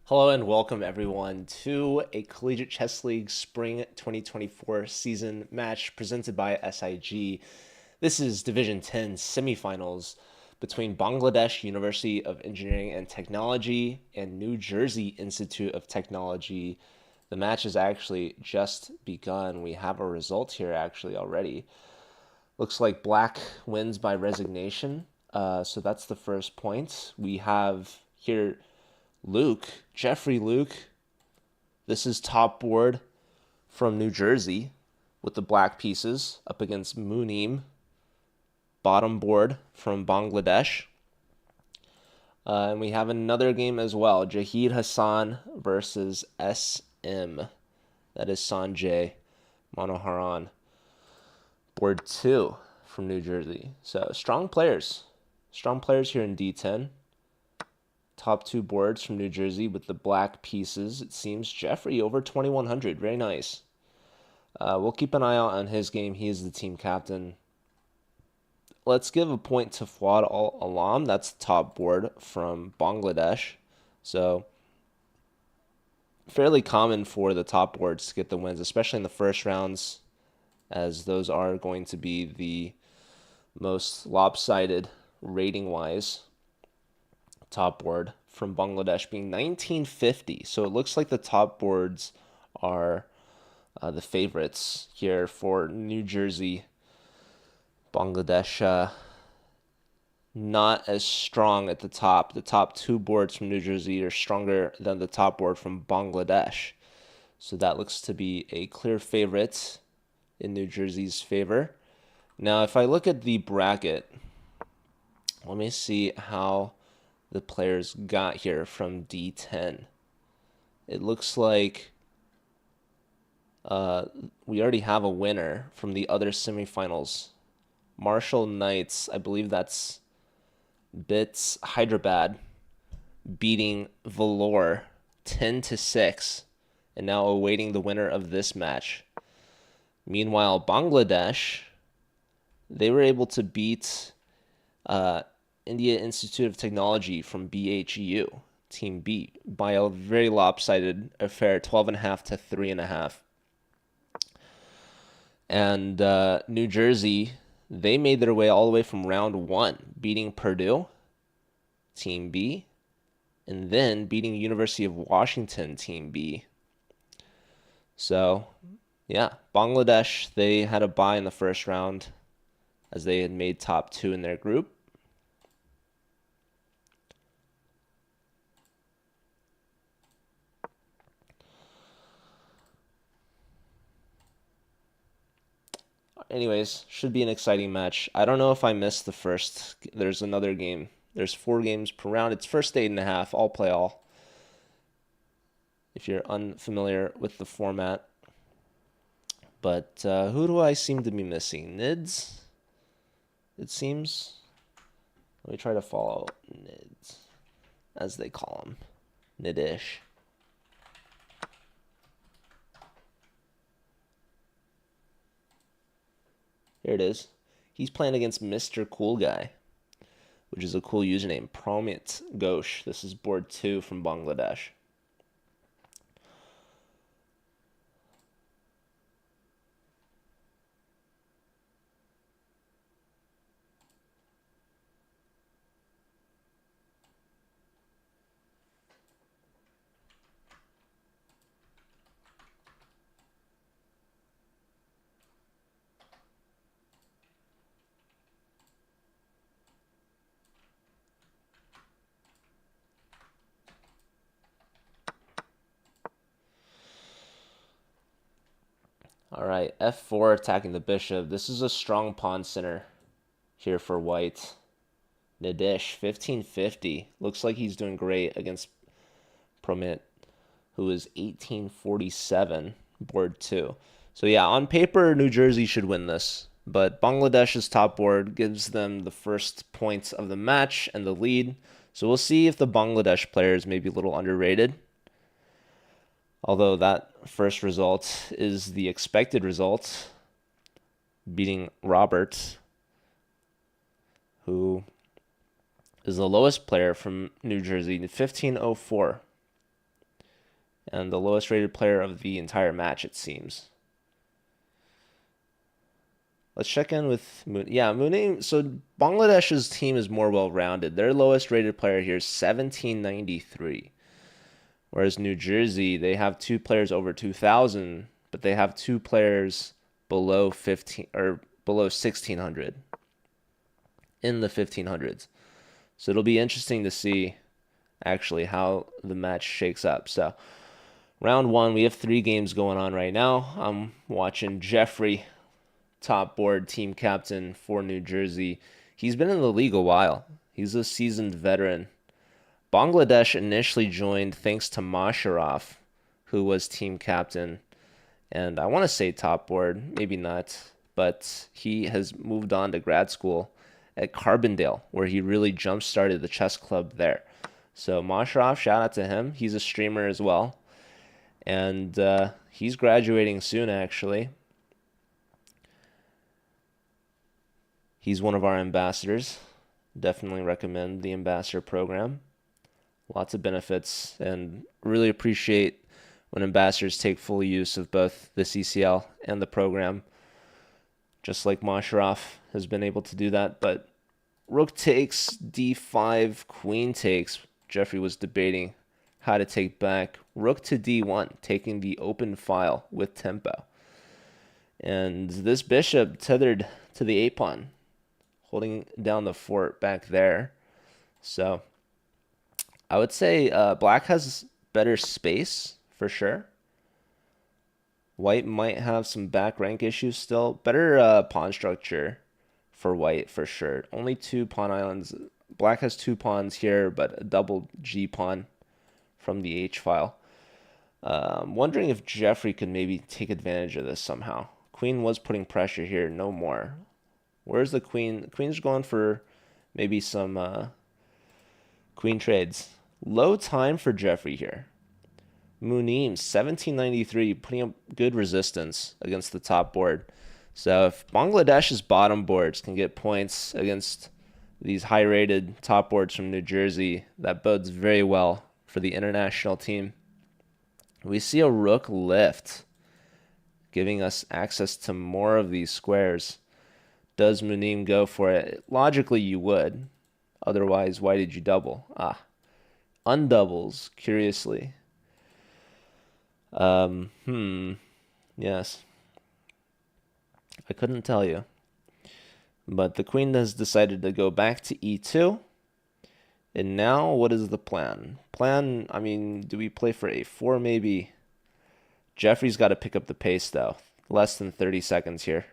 Hello and welcome everyone to a Collegiate Chess League Spring 2024 season match presented by SIG. This is Division 10 semifinals between Bangladesh University of Engineering and Technology and New Jersey Institute of Technology. The match has actually just begun. We have a result here actually already. Looks like black wins by resignation. So that's the first point. We have here Jeffrey Luke. This is top board from New Jersey with the black pieces up against Muneem, bottom board from Bangladesh. And we have another game as well, Jahid Hassan versus SM. That is Sanjay Manoharan. Board 2 from New Jersey. So strong players. Strong players here in D10. Top two boards from New Jersey with the black pieces. It seems Jeffrey over 2,100. Very nice. We'll keep an eye out on his game. He is the team captain. Let's give a point to Fuad Al Alam. That's the top board from Bangladesh. So fairly common for the top boards to get the wins, especially in the first rounds, as those are going to be the most lopsided rating-wise. Top board from Bangladesh being 1950. So it looks like the top boards are the favorites here for New Jersey. Bangladesh not as strong at the top. The top two boards from New Jersey are stronger than the top board from Bangladesh. So that looks to be a clear favorite in New Jersey's favor. Now, if I look at the bracket, let me see how the players got here from D10. It looks like we already have a winner from the other semifinals. Marshall Knights, I believe that's Bits Hyderabad beating Vellore 10-6, and now awaiting the winner of this match. Meanwhile, Bangladesh, they were able to beat India Institute of Technology from BHU, Team B, by a very lopsided affair, 12.5 to 3.5. And New Jersey, they made their way all the way from round 1, beating Purdue, Team B, and then beating University of Washington, Team B. So, yeah, Bangladesh, they had a bye in the first round as they had made top 2 in their group. Anyways, should be an exciting match. I don't know if I missed the first. There's another game. There's 4 games per round. It's first 8.5. All play all. If you're unfamiliar with the format. But who do I seem to be missing? Nids? It seems. Let me try to follow Nids, as they call him. Nidish. Here it is. He's playing against Mr. Cool Guy, which is a cool username. Promit Ghosh. This is board 2 from Bangladesh. All right, f4 attacking the bishop. This is a strong pawn center here for white. Nidish, 1550. Looks like he's doing great against Promit, who is 1847, board 2. So yeah, on paper, New Jersey should win this. But Bangladesh's top board gives them the first points of the match and the lead. So we'll see if the Bangladesh players may be a little underrated. Although that first result is the expected result, beating Robert, who is the lowest player from New Jersey, 1504. and the lowest rated player of the entire match, it seems. Let's check in with Moon. Yeah, Mooning. So Bangladesh's team is more well-rounded. Their lowest rated player here is 1793. Whereas New Jersey, they have two players over 2,000, but they have two players below 15 or below 1,600 in the 1,500s. So it'll be interesting to see actually how the match shakes up. So round one, we have 3 games going on right now. I'm watching Jeffrey, top board team captain for New Jersey. He's been in the league a while. He's a seasoned veteran. Bangladesh initially joined thanks to Masharaf, who was team captain, and I want to say top board, maybe not, but he has moved on to grad school at Carbondale, where he really jump-started the chess club there. So Masharaf, shout out to him. He's a streamer as well, and he's graduating soon, actually. He's one of our ambassadors. Definitely recommend the ambassador program. Lots of benefits, and really appreciate when ambassadors take full use of both the CCL and the program, just like Masharaf has been able to do that. But rook takes, d5, queen takes. Jeffrey was debating how to take back. Rook to d1, taking the open file with tempo. And this bishop tethered to the a-pawn, holding down the fort back there. So I would say black has better space for sure. White might have some back rank issues still. Better pawn structure for white for sure. Only 2 pawn islands. Black has 2 pawns here, but a double G pawn from the H file. I'm wondering if Jeffrey could maybe take advantage of this somehow. Queen was putting pressure here, no more. Where's the queen? The queen's going for maybe some queen trades. Low time for Jeffrey here. Munim, 1793, putting up good resistance against the top board. So if Bangladesh's bottom boards can get points against these high-rated top boards from New Jersey, that bodes very well for the international team. We see a rook lift, giving us access to more of these squares. Does Munim go for it? Logically, you would. Otherwise, why did you double? Undoubles, curiously. Yes. I couldn't tell you. But the queen has decided to go back to e2. And now, what is the plan? I mean, do we play for a4 maybe? Jeffrey's got to pick up the pace, though. Less than 30 seconds here.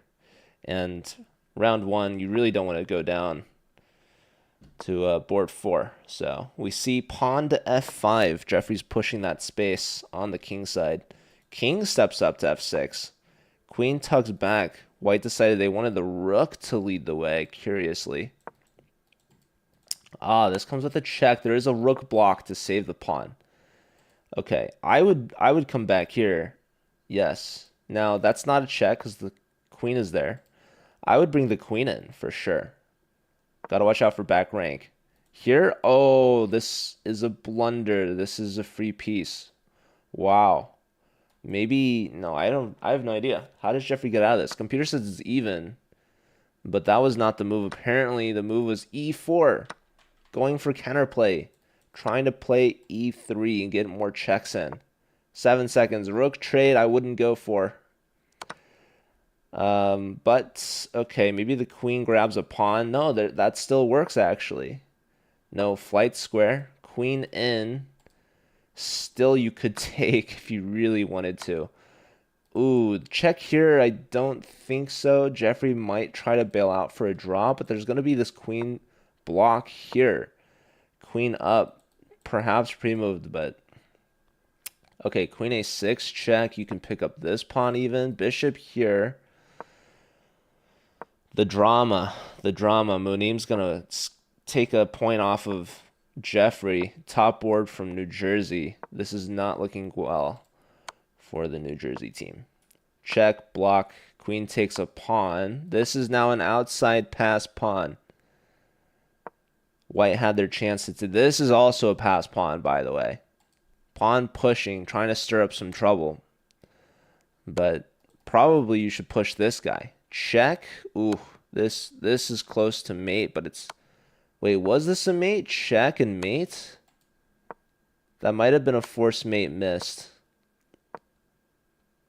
And round one, you really don't want to go down to board 4. So we see pawn to f5. Jeffrey's pushing that space on the king side. King steps up to f6. Queen tugs back. White decided they wanted the rook to lead the way, curiously. This comes with a check. There is a rook block to save the pawn. Okay, I would come back here. Yes. Now, that's not a check because the queen is there. I would bring the queen in for sure. Gotta watch out for back rank. Here, this is a blunder. This is a free piece. Wow. Maybe, no, I have no idea. How does Jeffrey get out of this? Computer says it's even, but that was not the move. Apparently, the move was e4, going for counterplay, trying to play e3 and get more checks in. 7 seconds. Rook trade, I wouldn't go for. But, okay, maybe the queen grabs a pawn. No, that still works, actually. No, flight square, queen in. Still, you could take if you really wanted to. Ooh, check here. I don't think so. Jeffrey might try to bail out for a draw, but there's going to be this queen block here. Queen up. Perhaps pre-moved, but... Okay, queen a6 check. You can pick up this pawn even. Bishop here. The drama. Munim's going to take a point off of Jeffrey, top board from New Jersey. This is not looking well for the New Jersey team. Check, block, queen takes a pawn. This is now an outside pass pawn. White had their chance to... This is also a pass pawn, by the way. pawn pushing, trying to stir up some trouble. But probably you should push this guy. Check. Ooh, this is close to mate, but it's... Wait, was this a mate? Check and mate? That might have been a forced mate missed.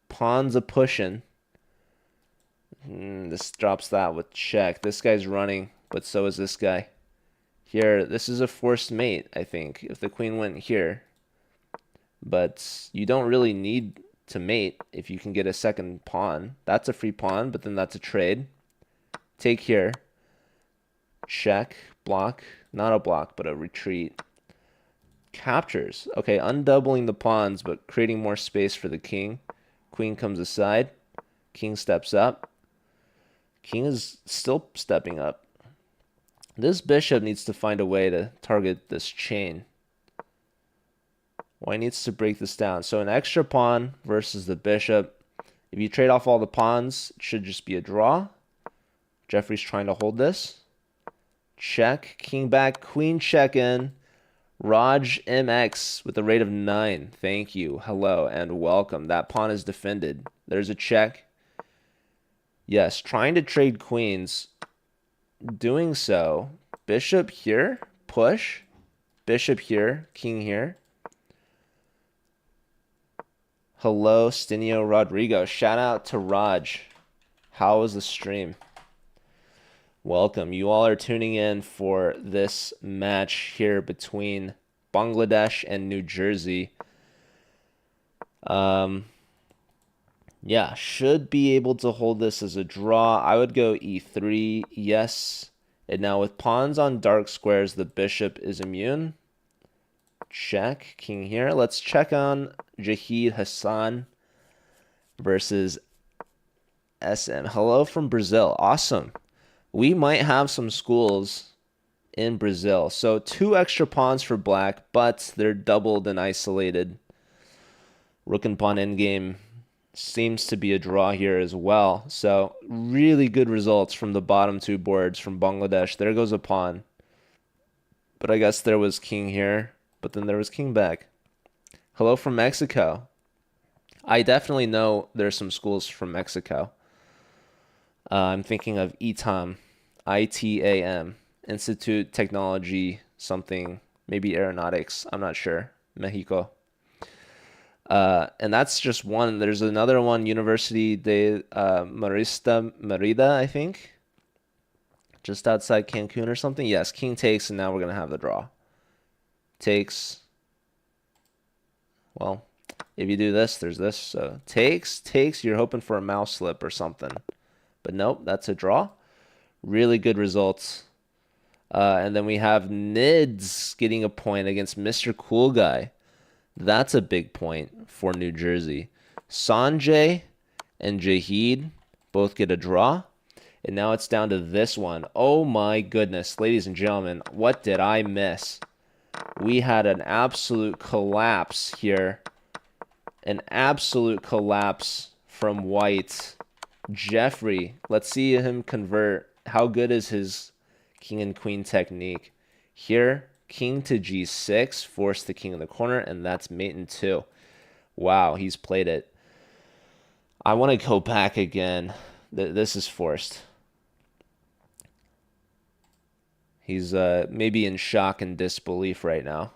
Pawn's a pushing. This drops that with check. This guy's running, but so is this guy. Here, this is a forced mate, I think, if the queen went here. But you don't really need to mate if you can get a second pawn. That's a free pawn, but then that's a trade. Take here. Check. Block. Not a block, but a retreat. Captures. Okay, undoubling the pawns, but creating more space for the king. Queen comes aside. King steps up. King is still stepping up. This bishop needs to find a way to target this chain. Well, he needs to break this down. So an extra pawn versus the bishop. If you trade off all the pawns, it should just be a draw. Jeffrey's trying to hold this. Check. King back. Queen check in. Raj MX with a rate of 9. Thank you. Hello and welcome. That pawn is defended. There's a check. Yes, trying to trade queens. Doing so. Bishop here. Push. Bishop here. King here. Hello, Stinio Rodrigo. Shout out to Raj. How was the stream? Welcome. You all are tuning in for this match here between Bangladesh and New Jersey. Yeah, should be able to hold this as a draw. I would go e3, yes. And now with pawns on dark squares, the bishop is immune. Check. King here. Let's check on Jahid Hassan versus SM. Hello from Brazil. Awesome. We might have some schools in Brazil. So 2 extra pawns for black, but they're doubled and isolated. Rook and pawn endgame seems to be a draw here as well. So really good results from the bottom 2 boards from Bangladesh. There goes a pawn. But I guess there was king here, but then there was king back. Hello from Mexico. I definitely know there's some schools from Mexico. I'm thinking of ITAM, ITAM, Institute Technology something, maybe aeronautics, I'm not sure, Mexico. And that's just one. There's another one, University de Merida, I think, just outside Cancun or something. Yes, king takes, and now we're going to have the draw. Takes. Well, if you do this, there's this. So takes, you're hoping for a mouse slip or something. But nope, that's a draw. Really good results. And then we have Nids getting a point against Mr. Cool Guy. That's a big point for New Jersey. Sanjay and Jahid both get a draw. And now it's down to this one. Oh my goodness, ladies and gentlemen, what did I miss? We had an absolute collapse here. An absolute collapse from white. Jeffrey, let's see him convert. How good is his king and queen technique? Here, king to g6, force the king in the corner, and that's mate in 2. Wow, he's played it. I want to go back again. This is forced. He's maybe in shock and disbelief right now.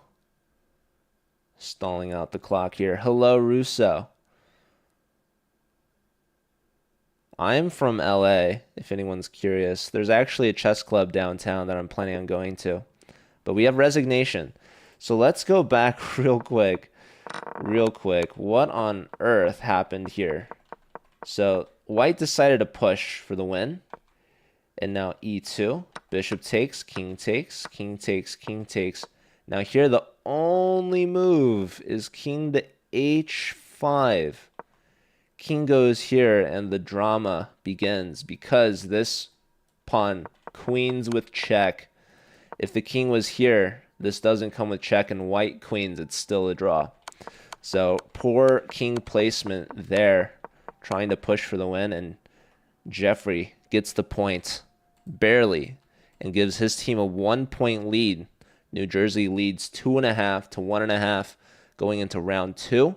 Stalling out the clock here. Hello, Russo. I'm from LA, if anyone's curious. There's actually a chess club downtown that I'm planning on going to. But we have resignation. So let's go back real quick. What on earth happened here? So white decided to push for the win. And now e2. Bishop takes, king takes, king takes, king takes. Now here the only move is king to h5. King goes here and the drama begins because this pawn queens with check. If the king was here, this doesn't come with check, and white queens, it's still a draw. So poor king placement there, trying to push for the win, and Jeffrey gets the point barely and gives his team a 1-point lead. New Jersey leads 2.5 to 1.5. going into round 2.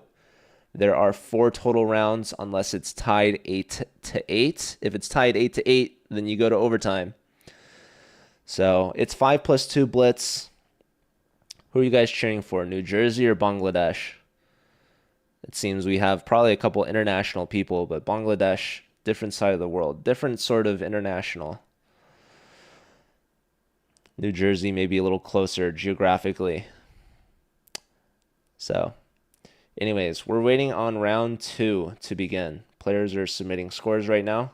There are 4 total rounds unless it's tied 8-8. If it's tied 8-8, then you go to overtime. So it's 5+2 blitz. Who are you guys cheering for, New Jersey or Bangladesh? It seems we have probably a couple international people, but Bangladesh, different side of the world, different sort of international. New Jersey may be a little closer geographically. So, anyways, we're waiting on round 2 to begin. Players are submitting scores right now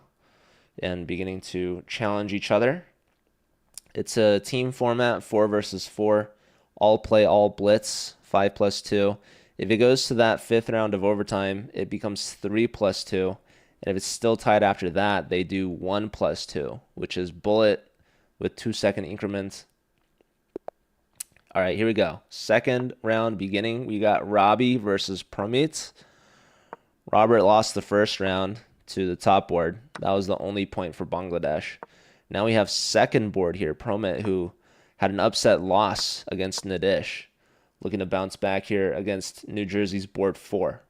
and beginning to challenge each other. It's a team format, 4 versus 4, all play, all blitz, 5+2. If it goes to that 5th round of overtime, it becomes 3+2. And if it's still tied after that, they do 1+2, which is bullet with 2-second increments. All right, here we go. Second round beginning. We got Robbie versus Promit. Robert lost the first round to the top board. That was the only point for Bangladesh. Now we have second board here, Promit, who had an upset loss against Nadish. Looking to bounce back here against New Jersey's board 4.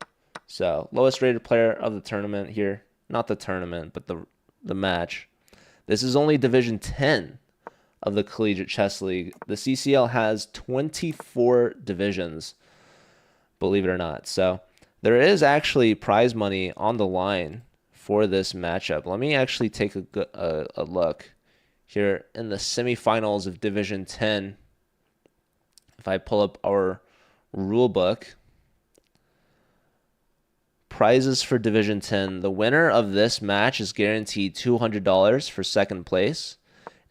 So, lowest rated player of the tournament here. Not the tournament, but the match. This is only Division 10 of the Collegiate Chess League. The CCL has 24 divisions, believe it or not. So, there is actually prize money on the line for this matchup. Let me actually take a look here in the semifinals of Division 10. If I pull up our rule book, prizes for Division 10. The winner of this match is guaranteed $200 for second place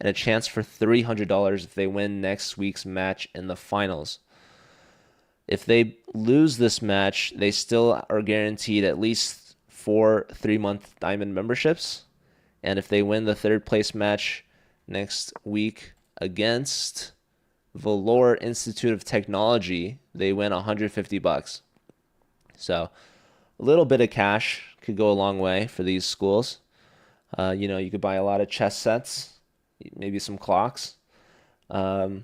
and a chance for $300 if they win next week's match in the finals. If they lose this match, they still are guaranteed at least 4 3-month diamond memberships. And if they win the third place match next week against Valor Institute of Technology, they win $150. So a little bit of cash could go a long way for these schools. You could buy a lot of chess sets, maybe some clocks. But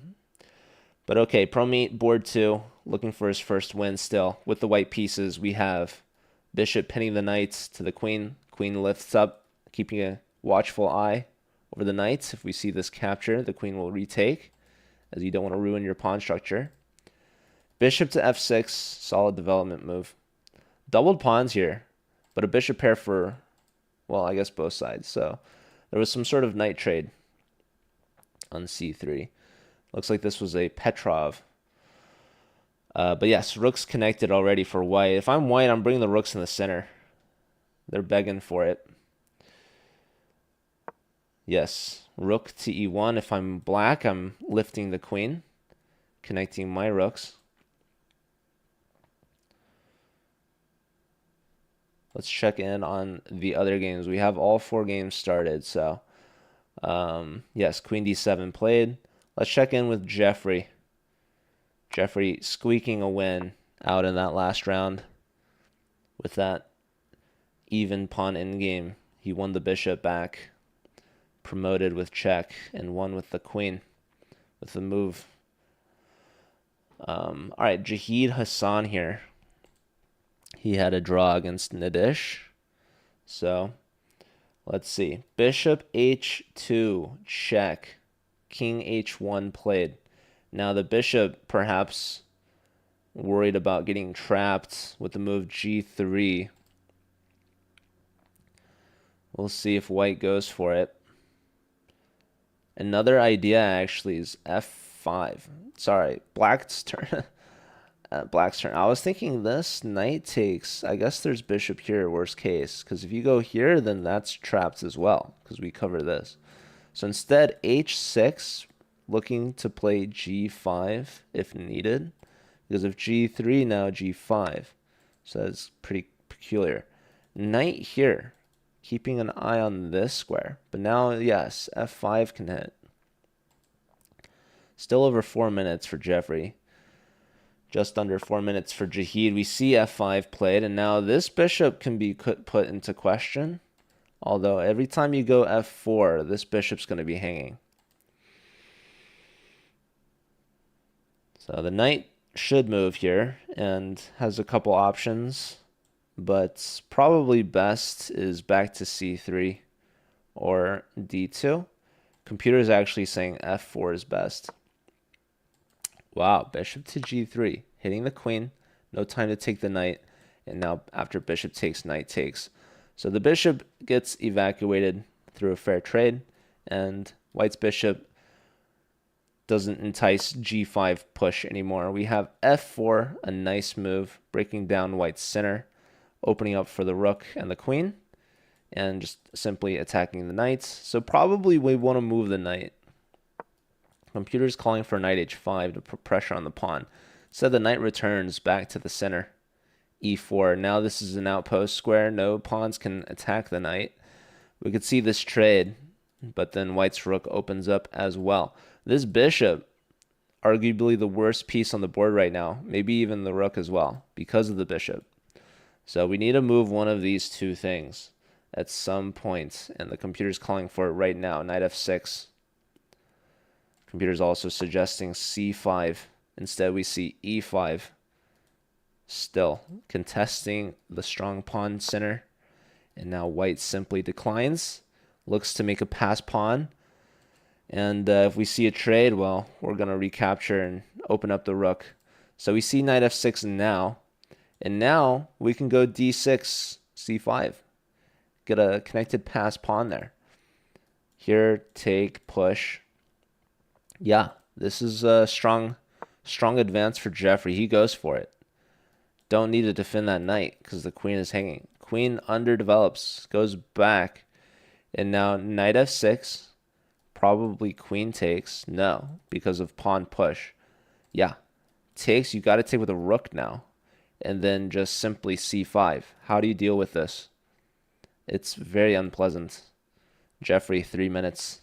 okay, Promete board 2, looking for his first win still. With the white pieces, we have Bishop pinning the knights to the queen. Queen lifts up, keeping a watchful eye over the knights. If we see this capture, the queen will retake, as you don't want to ruin your pawn structure. Bishop to f6, solid development move. Doubled pawns here, but a bishop pair for, well, I guess both sides. So there was some sort of knight trade on c3. Looks like this was a Petrov. But yes, rook's connected already for white. If I'm white, I'm bringing the rooks in the center. They're begging for it. Yes, rook to e1. If I'm black, I'm lifting the queen, connecting my rooks. Let's check in on the other games. We have all 4 games started. So, yes, queen d7 played. Let's check in with Jeffrey. Jeffrey squeaking a win out in that last round with that even pawn endgame. He won the bishop back, promoted with check, and won with the queen with the move. All right, Jahid Hassan here. He had a draw against Nadish. So, let's see. Bishop h2, check. King h1 played. Now the bishop perhaps worried about getting trapped with the move g3. We'll see if white goes for it. Another idea actually is f5. Sorry, black's turn. Black's turn. I was thinking this knight takes. I guess there's bishop here, worst case. Because if you go here, then that's trapped as well. Because we cover this. So instead, h6, looking to play g5 if needed. Because if g3, now g5. So that's pretty peculiar. Knight here, keeping an eye on this square. But now, yes, f5 can hit. Still over 4 minutes for Jeffrey. Just under 4 minutes for Jahid. We see f5 played, and now this bishop can be put into question. Although every time you go f4, this bishop's going to be hanging. So the knight should move here and has a couple options, but probably best is back to c3 or d2. Computer is actually saying f4 is best. Wow, bishop to g3, hitting the queen, no time to take the knight, and now after bishop takes, knight takes. So the bishop gets evacuated through a fair trade, and white's bishop doesn't entice g5 push anymore. We have f4, a nice move, breaking down white's center, opening up for the rook and the queen, and just simply attacking the knights. So probably we want to move the knight. Computer's calling for knight h5 to put pressure on the pawn. So the knight returns back to the center. e4. Now this is an outpost square. No pawns can attack the knight. We could see this trade, but then white's rook opens up as well. This bishop, arguably the worst piece on the board right now, maybe even the rook as well, because of the bishop. So we need to move one of these two things at some point, and the computer's calling for it right now. Knight f6. Computer's also suggesting c5. Instead, we see e5. Still contesting the strong pawn center. And now white simply declines. Looks to make a pass pawn. And if we see a trade, well, we're going to recapture and open up the rook. So we see knight f6 now. And now we can go d6, c5. Get a connected pass pawn there. Here, take, push. Yeah, this is a strong advance for Jeffrey. He goes for it. Don't need to defend that knight because the queen is hanging. Queen underdevelops, goes back, and now knight f6. Probably queen takes. No, because of pawn push. Yeah, takes. You got to take with a rook now, and then just simply c5. How do you deal with this? It's very unpleasant. Jeffrey, 3 minutes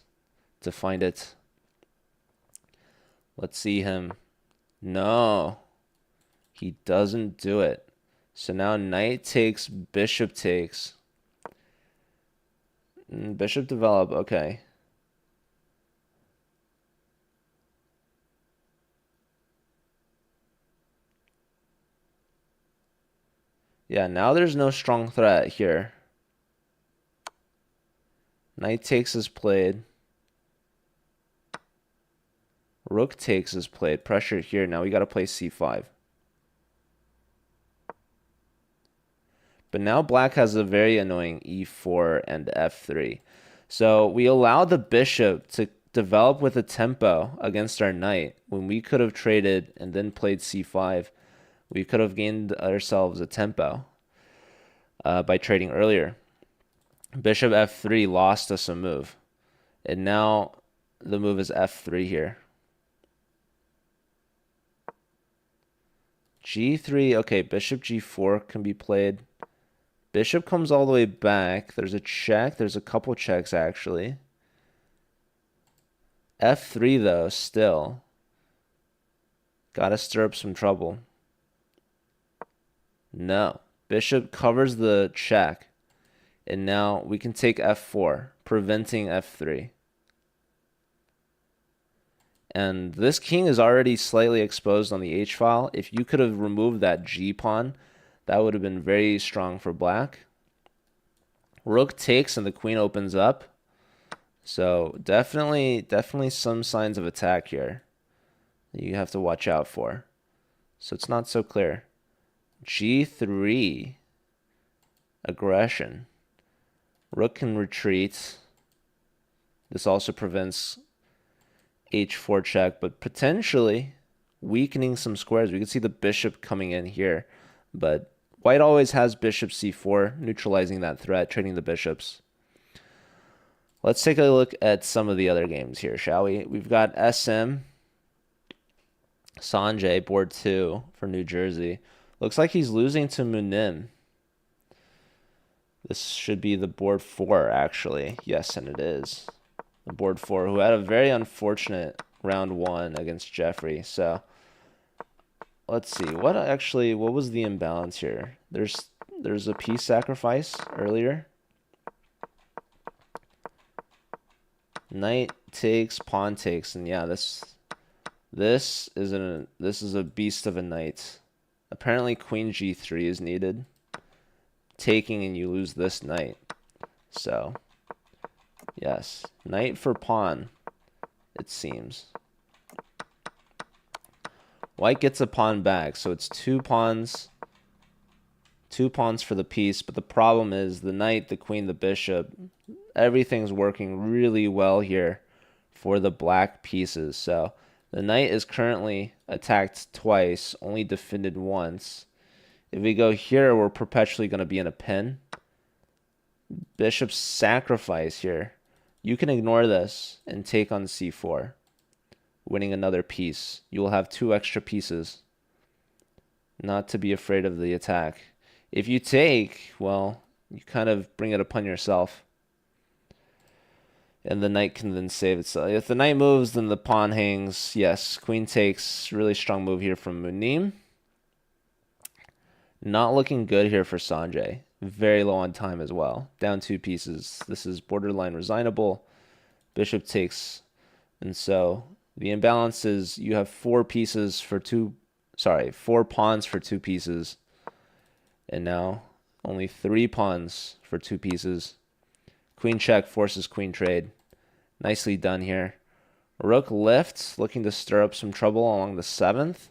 to find it. Let's see him. No, he doesn't do it. So now knight takes, bishop takes. Bishop develop, okay. Yeah, now there's no strong threat here. Knight takes is played. Rook takes is played. Pressure here. Now we got to play c5. But now black has a very annoying e4 and f3. So we allow the bishop to develop with a tempo against our knight when we could have traded and then played c5. We could have gained ourselves a tempo by trading earlier. Bishop f3 lost us a move. And now the move is f3 here. g3, okay, bishop g4 can be played. Bishop comes all the way back. There's a check. There's a couple checks, actually. f3, though, still. Gotta stir up some trouble. No. Bishop covers the check. And now we can take f4, preventing f3. And this king is already slightly exposed on the h-file. If you could have removed that g-pawn, that would have been very strong for black. Rook takes and the queen opens up. So definitely some signs of attack here that you have to watch out for. So it's not so clear. g3, aggression. Rook can retreat. This also prevents h4 check, but potentially weakening some squares. We can see the bishop coming in here, but white always has bishop c4, neutralizing that threat, trading the bishops. Let's take a look at some of the other games here, shall we? We've got SM Sanjay, board 2 for New Jersey. Looks like he's losing to Munim. This should be the board 4, actually. Yes, and it is. The board 4, who had a very unfortunate round 1 against Jeffrey. So let's see. What was the imbalance here? There's a piece sacrifice earlier. Knight takes, pawn takes, and yeah, this This is a beast of a knight. Apparently queen g3 is needed. Taking and you lose this knight. So, yes, knight for pawn, it seems. White gets a pawn back, so it's two pawns for the piece, but the problem is the knight, the queen, the bishop, everything's working really well here for the black pieces. So the knight is currently attacked twice, only defended once. If we go here, we're perpetually going to be in a pin. Bishop sacrifice here. You can ignore this and take on c4, winning another piece. You will have 2 extra pieces. Not to be afraid of the attack. If you take, well, you kind of bring it upon yourself. And the knight can then save itself. If the knight moves, then the pawn hangs. Yes, queen takes. Really strong move here from Munim. Not looking good here for Sanjay. Very low on time as well. Down 2 pieces. This is borderline resignable. Bishop takes. And so the imbalance is you have 4 pieces for 4 pawns for 2 pieces. And now only 3 pawns for 2 pieces. Queen check forces queen trade. Nicely done here. Rook lifts, looking to stir up some trouble along the 7th.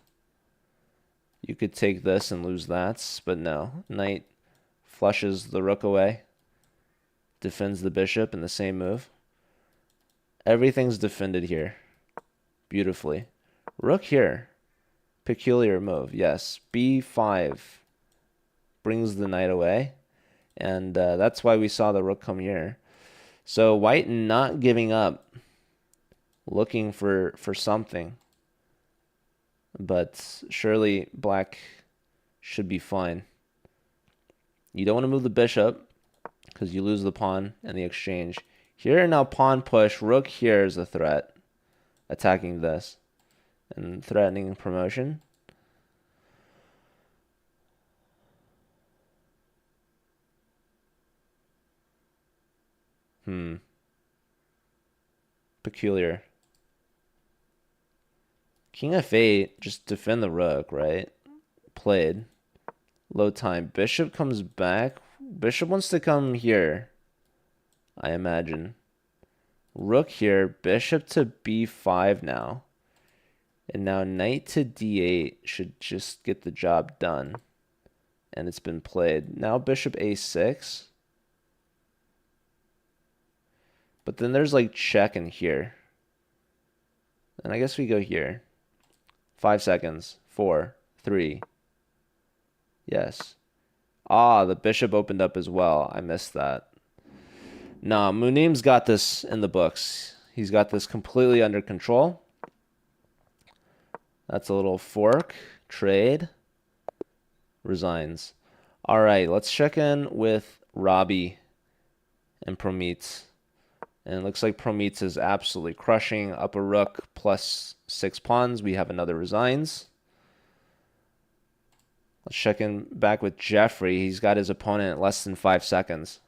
You could take this and lose that, but no. Knight flushes the rook away. Defends the bishop in the same move. Everything's defended here. Beautifully. Rook here. Peculiar move. Yes. B5 brings the knight away. And that's why we saw the rook come here. So white not giving up. Looking for something. But surely black should be fine. You don't want to move the bishop because you lose the pawn and the exchange. Here now pawn push. Rook here is a threat. Attacking this. And threatening promotion. Peculiar. King f8, just defend the rook, right? Played. Low time. Bishop comes back. Bishop wants to come here, I imagine. Rook here. Bishop to b5 now. And now knight to d8 should just get the job done. And it's been played. Now bishop a6. But then there's like check in here. And I guess we go here. 5 seconds. 4, 3. Yes. Ah, the bishop opened up as well. I missed that. Nah, Munim's got this in the books. He's got this completely under control. That's a little fork. Trade. Resigns. All right, let's check in with Robbie and Promeet. And it looks like Promeet is absolutely crushing. Up a rook plus 6 pawns. We have another resigns. Let's check in back with Jeffrey. He's got his opponent at less than 5 seconds.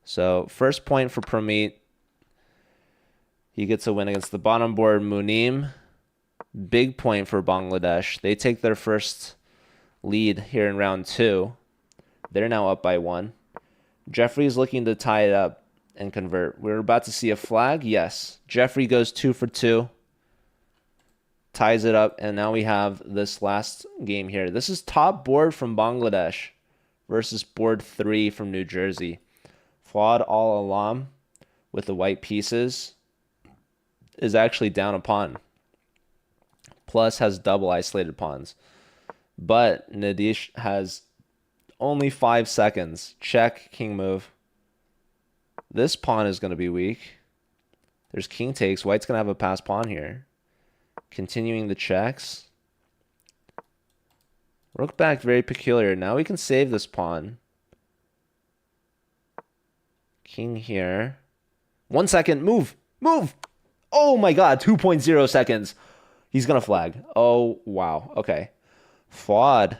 So first point for Promeet. He gets a win against the bottom board, Munim. Big point for Bangladesh. They take their first lead here in round 2. They're now up by 1. Jeffrey's looking to tie it up and convert. We're about to see a flag. Yes. Jeffrey goes 2 for 2. Ties it up. And now we have this last game here. This is top board from Bangladesh versus board 3 from New Jersey. Fuad Al-Alam with the white pieces is actually down a pawn. Plus has double isolated pawns. But Nadish has only 5 seconds. Check, king move. This pawn is going to be weak. There's king takes. White's going to have a passed pawn here. Continuing the checks. Rook back, very peculiar. Now we can save this pawn. King here. 1 second. Move. Move. Oh my god. 2.0 seconds. He's going to flag. Oh, wow. Okay. Fuad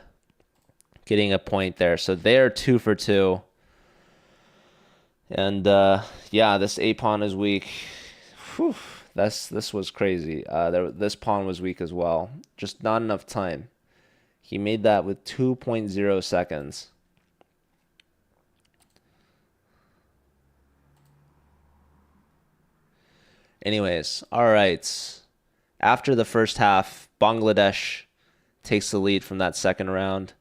getting a point there. So they're 2 for 2. And yeah, this a pawn is weak. Whew. This was crazy. This pawn was weak as well. Just not enough time. He made that with 2.0 seconds. Anyways, all right. After the first half, Bangladesh takes the lead from that second round.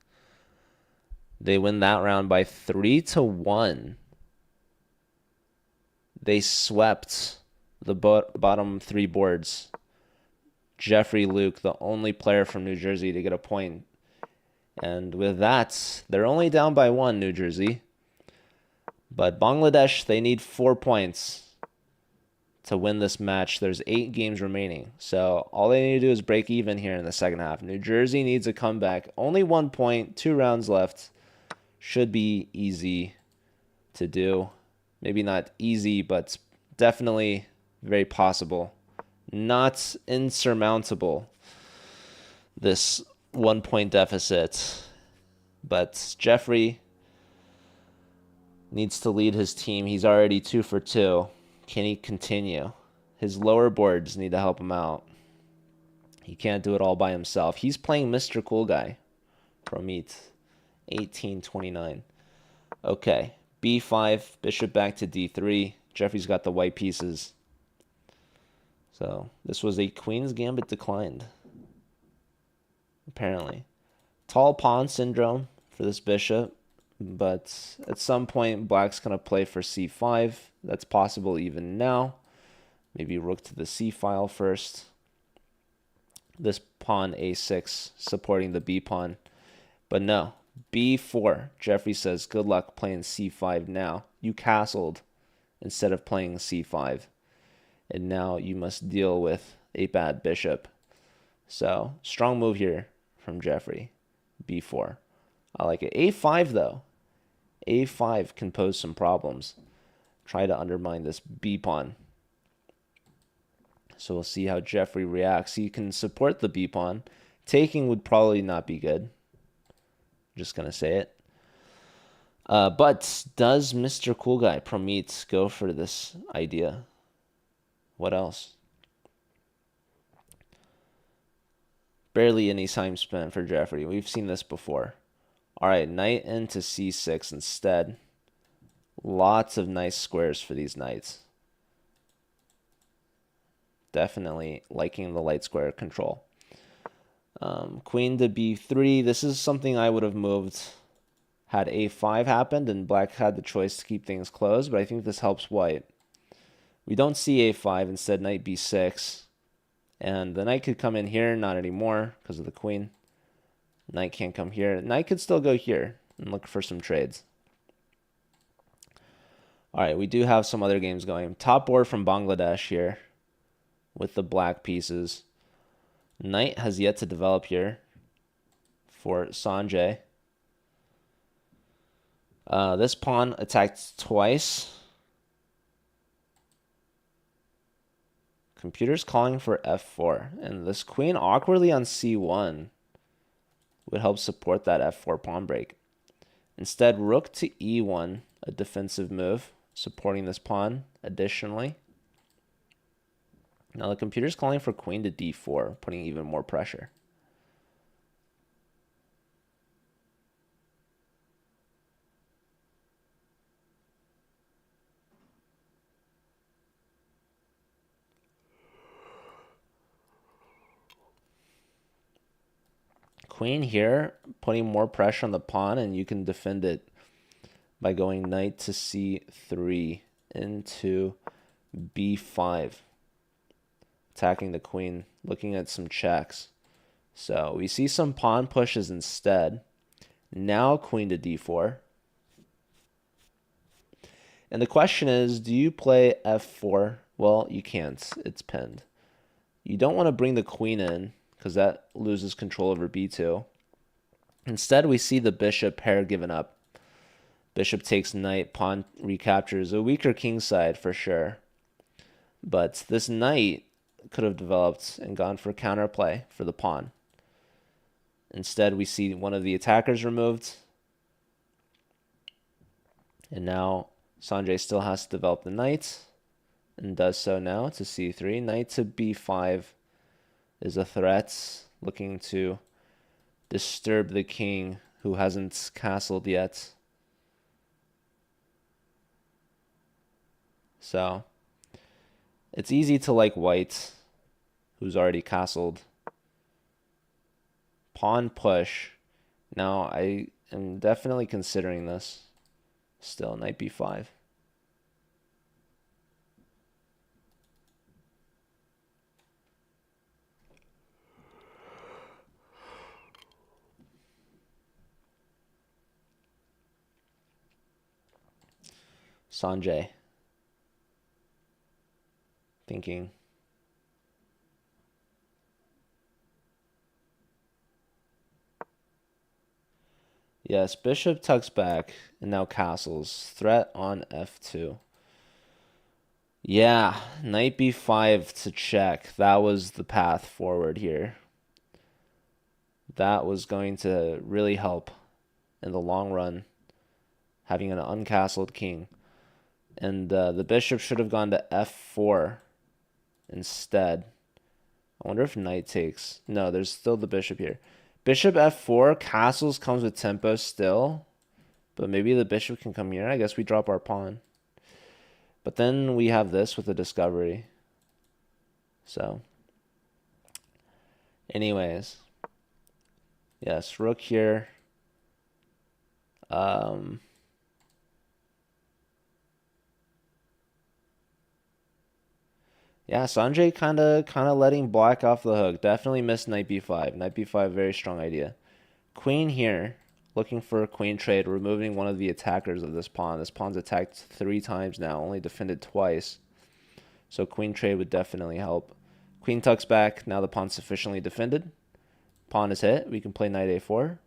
They win that round by 3-1. They swept the bottom three boards. Jeffrey Luke, the only player from New Jersey to get a point. And with that, they're only down by 1, New Jersey. But Bangladesh, they need 4 points to win this match. There's 8 games remaining. So all they need to do is break even here in the second half. New Jersey needs a comeback. Only 1 point, 2 rounds left. Should be easy to do. Maybe not easy, but definitely very possible. Not insurmountable, this 1 point deficit. But Jeffrey needs to lead his team. He's already 2 for 2. Can he continue? His lower boards need to help him out. He can't do it all by himself. He's playing Mr. Cool Guy. Promit. 18-29. Okay. B5, bishop back to D3. Jeffrey's got the white pieces. So this was a Queen's Gambit declined. Apparently. Tall pawn syndrome for this bishop. But at some point, black's going to play for C5. That's possible even now. Maybe rook to the C file first. This pawn A6 supporting the B pawn. But no, B4. Jeffrey says, good luck playing C5 now. You castled instead of playing C5. And now you must deal with a bad bishop. So, strong move here from Jeffrey. B4. I like it. A5, though. A5 can pose some problems. Try to undermine this B pawn. So we'll see how Jeffrey reacts. He can support the B pawn. Taking would probably not be good. Just going to say it. But does Mr. Cool Guy Promit go for this idea? What else? Barely any time spent for Jeffrey. We've seen this before. All right, knight into C6 instead. Lots of nice squares for these knights. Definitely liking the light square control. Queen to B3. This is something I would have moved had A5 happened and black had the choice to keep things closed, but I think this helps white. We don't see A5, instead knight B6. And the knight could come in here, not anymore because of the queen. Knight can't come here. Knight could still go here and look for some trades. All right, we do have some other games going. Top board from Bangladesh here with the black pieces. Knight has yet to develop here for Sanjay. This pawn attacked twice. Computer's calling for F4. And this queen awkwardly on C1 would help support that F4 pawn break. Instead, rook to E1, a defensive move, supporting this pawn additionally. Now the computer's calling for queen to D4, putting even more pressure. Queen here, putting more pressure on the pawn, and you can defend it by going knight to C3 into B5. Attacking the queen, looking at some checks. So we see some pawn pushes instead. Now queen to D4. And the question is, do you play F4? Well, you can't. It's pinned. You don't want to bring the queen in because that loses control over B2. Instead, we see the bishop pair given up. Bishop takes knight, pawn recaptures. A weaker king side for sure. But this knight could have developed and gone for counterplay for the pawn. Instead, we see one of the attackers removed. And now Sanjay still has to develop the knight. and does so now to c3. Knight to b5 is a threat, looking to disturb the king who hasn't castled yet. So it's easy to like white, who's already castled. Pawn push. Now I am definitely considering this. Still, knight b5. Sanjay thinking. Yes, bishop tucks back and now castles. Threat on f2. Yeah, knight b5 to check. That was the path forward here. That was going to really help in the long run, having an uncastled king. And the bishop should have gone to f4 instead. I wonder if knight takes. No, there's still the bishop here. Bishop f4, castles comes with tempo still. But maybe the bishop can come here. I guess we drop our pawn. But then we have this with the discovery. So, anyways. Yes, rook here. Yeah, Sanjay kind of letting black off the hook. Definitely missed knight b5. Knight b5, very strong idea. Queen here, looking for a queen trade, removing one of the attackers of this pawn. This pawn's attacked 3 times now, only defended twice. So queen trade would definitely help. Queen tucks back. Now the pawn's sufficiently defended. Pawn is hit. We can play knight a4.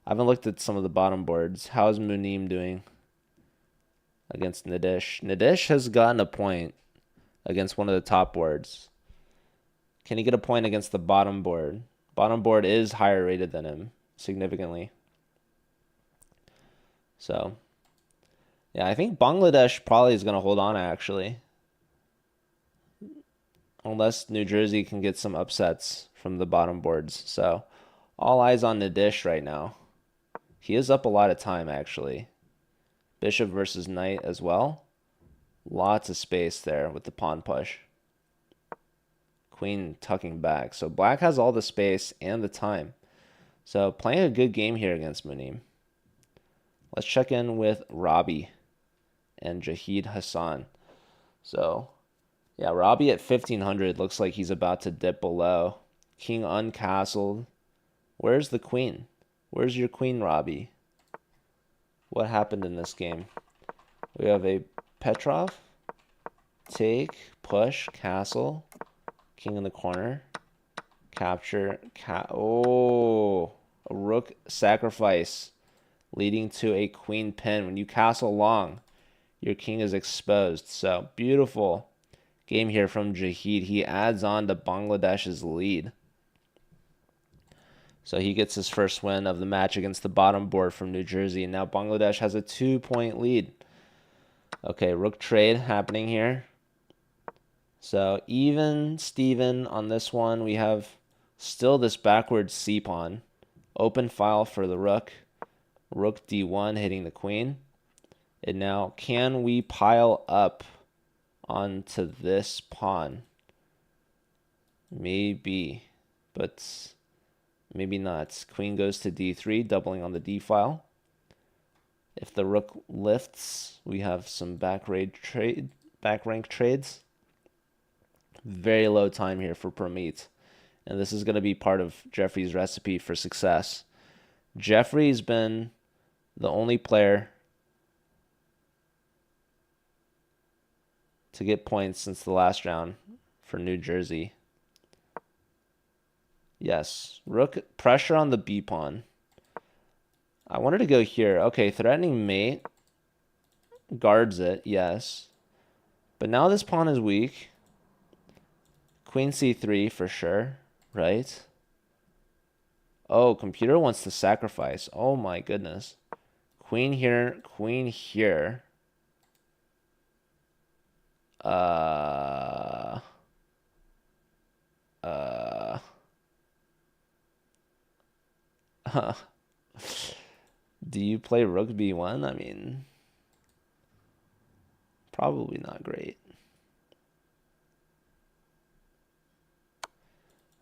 I haven't looked at some of the bottom boards. How's Munim doing against Nadish? Nadish has gotten a point against one of the top boards. Can he get a point against the bottom board? Bottom board is higher rated than him, significantly. So, yeah, I think Bangladesh probably is going to hold on, actually. Unless New Jersey can get some upsets from the bottom boards. So, all eyes on Nadish right now. He is up a lot of time, actually. Bishop versus knight as well. Lots of space there with the pawn push. Queen tucking back. So black has all the space and the time. So playing a good game here against Munim. Let's check in with Robbie and Jahid Hassan. So, yeah, Robbie at 1500 looks like he's about to dip below. King uncastled. Where's the queen? Where's your queen, Robbie? What happened in this game? We have a Petrov. Take, push, castle. King in the corner. Capture. Oh, a rook sacrifice leading to a queen pin. When you castle long, your king is exposed. So, beautiful game here from Jahid. He adds on to Bangladesh's lead. So he gets his first win of the match against the bottom board from New Jersey. And now Bangladesh has a 2-point lead. Okay, rook trade happening here. So even Steven on this one. We have still this backward C pawn. Open file for the rook. Rook d1 hitting the queen. And now can we pile up onto this pawn? Maybe. But maybe not. Queen goes to d3, doubling on the d file. If the rook lifts, we have some back rank trades. Very low time here for Pramit. And this is going to be part of Jeffrey's recipe for success. Jeffrey's been the only player to get points since the last round for New Jersey. Yes, rook pressure on the B pawn. I wanted to go here. Okay, threatening mate. Guards it, yes. But now this pawn is weak. Queen c3 for sure. right? Oh, computer wants to sacrifice. Oh my goodness. Queen here, queen here. Uh, uh, do you play rook b1? I mean, probably not great.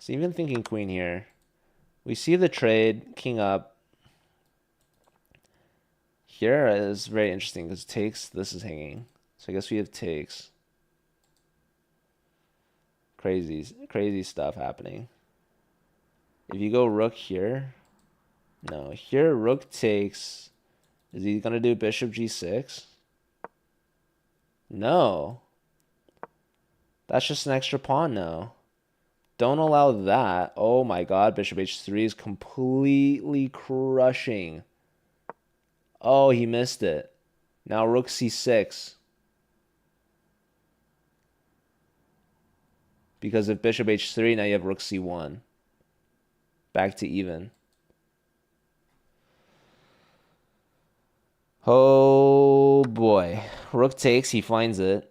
So even thinking queen here. We see the trade, king up. Here is very interesting because takes, this is hanging. So I guess we have takes. Crazy stuff happening. If you go rook here, no, here rook takes. Is he gonna do bishop g6? No. That's just an extra pawn now. Don't allow that. Oh my god, bishop h3 is completely crushing. Oh, he missed it. Now rook c6. Because of bishop h3, now you have rook c1. Back to even. Oh boy. Rook takes, he finds it.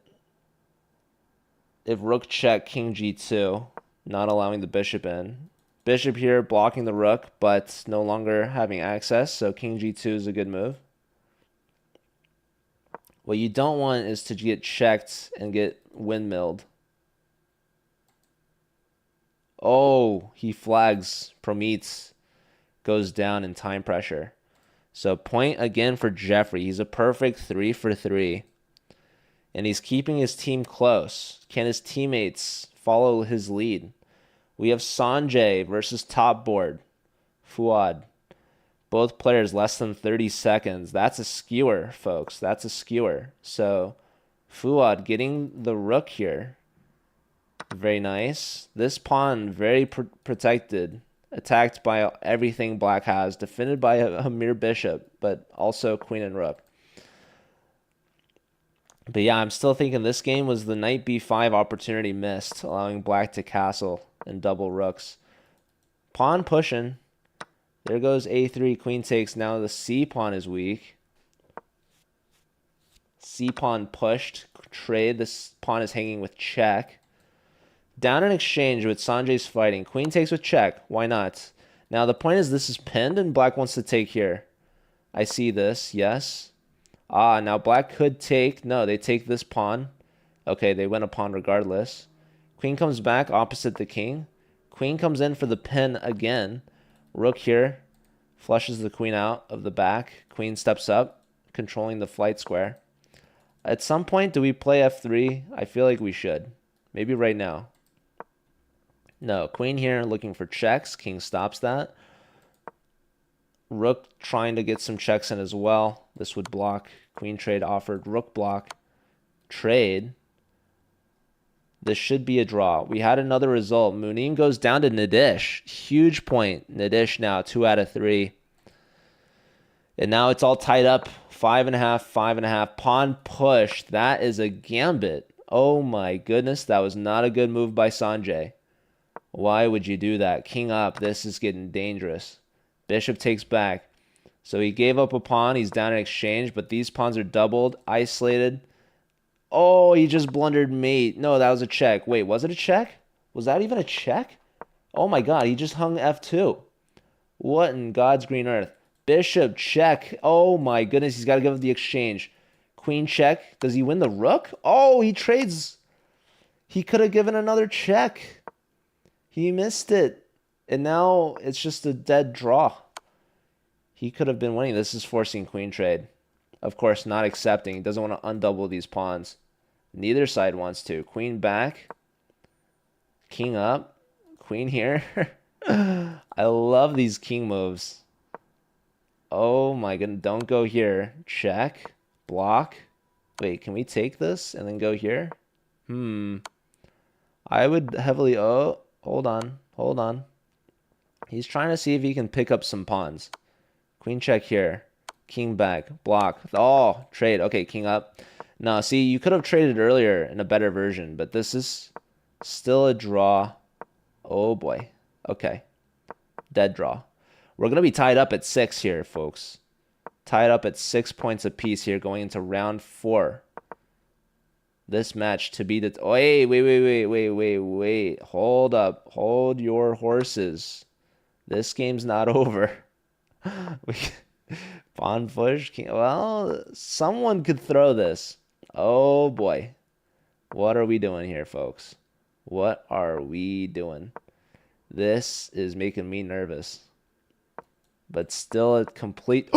If rook check, king g2, not allowing the bishop in. Bishop here blocking the rook, but no longer having access, so king g2 is a good move. What you don't want is to get checked and get windmilled. Oh, he flags, Prometheus goes down in time pressure. So point again for Jeffrey. He's a perfect 3 for 3. And he's keeping his team close. Can his teammates follow his lead? We have Sanjay versus top board. Fuad. Both players less than 30 seconds. That's a skewer, folks. That's a skewer. So Fuad getting the rook here. Very nice. This pawn very protected. Attacked by everything black has. Defended by a mere bishop, but also queen and rook. But yeah, I'm still thinking this game was the knight b5 opportunity missed, allowing black to castle and double rooks. Pawn pushing. There goes a3, queen takes. Now the c pawn is weak. C pawn pushed. Trade. This pawn is hanging with check. Down in exchange with Sanjay's fighting. Queen takes with check. Why not? Now the point is this is pinned and black wants to take here. I see this. Yes. Ah, now black could take. No, they take this pawn. Okay, they win a pawn regardless. Queen comes back opposite the king. Queen comes in for the pin again. Rook here. Flushes the queen out of the back. Queen steps up, controlling the flight square. At some point, do we play f3? I feel like we should. Maybe right now. No, queen here looking for checks. King stops that. Rook trying to get some checks in as well. This would block. Queen trade offered. Rook block. Trade. This should be a draw. We had another result. Munim goes down to Nadish. Huge point. Nadish now 2 out of 3. And now it's all tied up. 5.5, 5.5. Pawn push. That is a gambit. Oh my goodness. That was not a good move by Sanjay. Why would you do that? King up. This is getting dangerous. Bishop takes back. So he gave up a pawn. He's down in exchange, but these pawns are doubled, isolated. Oh, he just blundered mate. No, that was a check. Wait, was it a check? Was that even a check? Oh my god, he just hung f2. What in God's green earth? Bishop check. Oh my goodness, he's got to give up the exchange. Queen check. Does he win the rook? Oh, he trades. He could have given another check. He missed it. And now it's just a dead draw. He could have been winning. This is forcing queen trade. Of course, not accepting. He doesn't want to undouble these pawns. Neither side wants to. Queen back. King up. Queen here. I love these king moves. Oh my goodness. Don't go here. Check. Block. Wait, can we take this and then go here? I would heavily... Oh, hold on. Hold on. He's trying to see if he can pick up some pawns. Queen check here. King back. Block. Oh, trade. Okay, king up. No, see, you could have traded earlier in a better version, but this is still a draw. Oh, boy. Okay. Dead draw. We're going to be tied up at 6 here, folks. Tied up at 6 points apiece here going into round 4. This match to be the... Oh, wait. Hold up. Hold your horses. This game's not over. Pawn push. Well, someone could throw this. Oh, boy. What are we doing here, folks? What are we doing? This is making me nervous. But still a complete...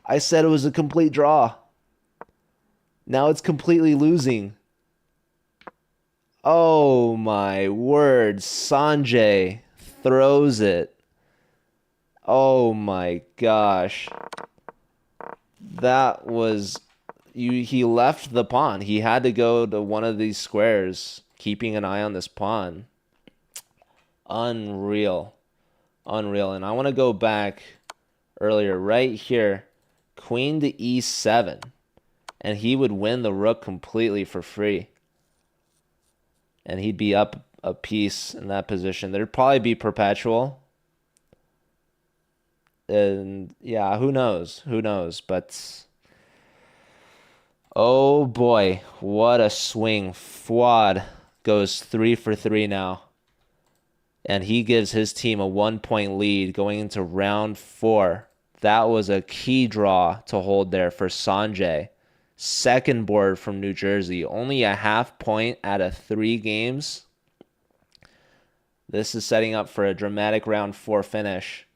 I said it was a complete draw. Now it's completely losing. Oh my word. Sanjay throws it. Oh my gosh. That was he left the pawn. He had to go to one of these squares, keeping an eye on this pawn. Unreal. Unreal. And I want to go back earlier right here. Queen to e7. And he would win the rook completely for free. And he'd be up a piece in that position. There'd probably be perpetual. And yeah, who knows? Who knows? But oh boy, what a swing. Fuad goes 3 for 3 now. And he gives his team a 1-point lead going into round 4. That was a key draw to hold there for Sanjay. Second board from New Jersey. Only a half point out of 3 games. This is setting up for a dramatic round 4 finish.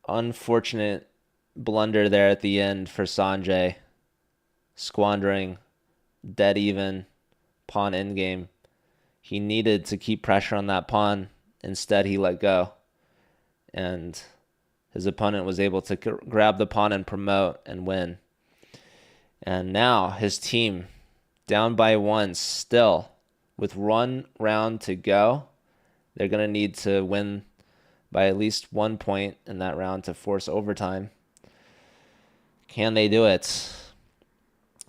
Unfortunate blunder there at the end for Sanjay. Squandering dead even pawn endgame. He needed to keep pressure on that pawn. Instead, he let go. And his opponent was able to grab the pawn and promote and win. And now his team down by 1 still with 1 round to go. They're going to need to win by at least 1 point in that round to force overtime. Can they do it?